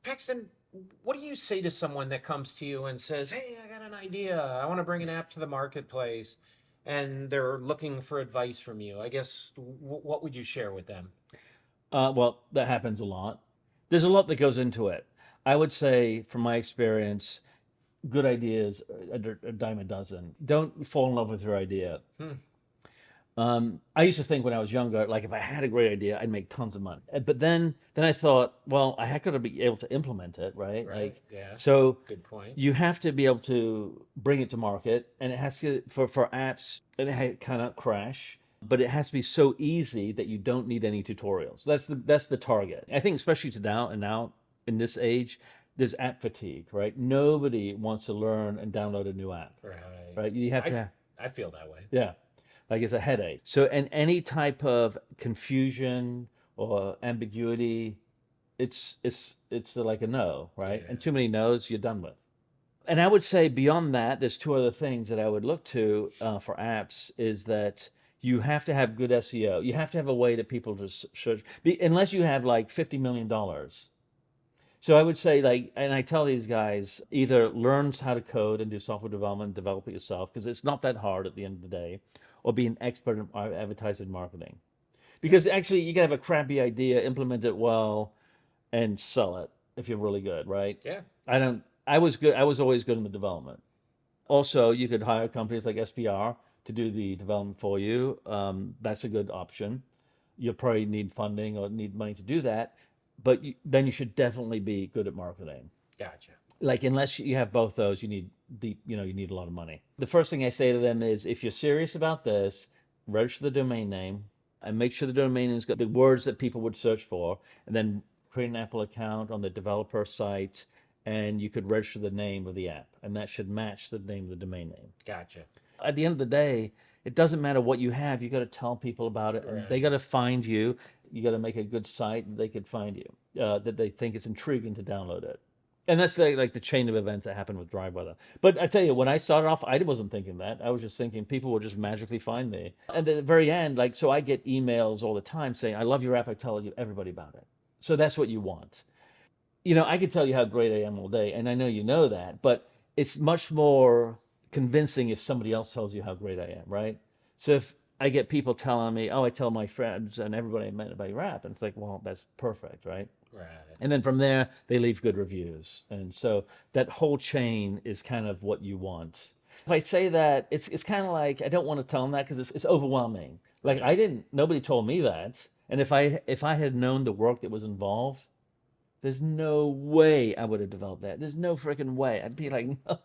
Paxton, what do you say to someone that comes to you and says, "Hey, I got an idea. I want to bring an app to the marketplace," and they're looking for advice from you? I guess what would you share with them? Well, that happens a lot. There's a lot that goes into it. I would say, from my experience, good ideas a dime a dozen. Don't fall in love with your idea. Hmm. I used to think when I was younger, like if I had a great idea, I'd make tons of money. But then I thought, well, I had to be able to implement it, right? Right. Like, Yeah. so Good point. you have to be able to bring it to market, and it has to for apps, and it cannot crash. But it has to be so easy that you don't need any tutorials. That's the target. I think especially to now in this age, there's app fatigue, right? Nobody wants to learn and download a new app, Right. right? You have I to, I feel that way. yeah, like it's a headache. So, and any type of confusion or ambiguity, it's like a no, right? Yeah. And too many no's, you're done with. And I would say beyond that, there's two other things that I would look to for apps is that you have to have good SEO. You have to have a way that people just search, unless you have like $50 million. So I would say like, and I tell these guys either learn how to code and do software development, develop it yourself, because it's not that hard at the end of the day, or be an expert in advertising marketing. Because actually, you can have a crappy idea, implement it well, and sell it if you're really good, right? Yeah. I don't. I was good. I was always good in the development. Also, you could hire companies like SPR to do the development for you. That's a good option. You'll probably need funding or need money to do that, but then you should definitely be good at marketing. Gotcha. Like unless you have both those, you need you need a lot of money. The first thing I say to them is, if you're serious about this, register the domain name and make sure the domain name's got the words that people would search for, and then create an Apple account on the developer site, and you could register the name of the app, and that should match the name of the domain name. Gotcha. At the end of the day, it doesn't matter what you have. You got to tell people about it, and they Right. got to find you. You got to make a good site that they could find you, that they think it's intriguing to download it. And that's like the chain of events that happened with Dry Weather. But I tell you, when I started off, I wasn't thinking that. I was just thinking people would just magically find me. And at the very end, like, so I get emails all the time saying, "I love your app. I tell you everybody about it." So that's what you want. I could tell you how great I am all day, and I know you know that, but it's much more convincing if somebody else tells you how great I am, right? So if I get people telling me, "Oh, I tell my friends and everybody I met about your app," and it's like, well, that's perfect, right? Right. And then from there, they leave good reviews. And so that whole chain is kind of what you want. If I say that, it's kind of like I don't want to tell them that because it's overwhelming. Like Right. nobody told me that. And if I had known the work that was involved, there's no way I would have developed that. There's no freaking way. I'd be like, no.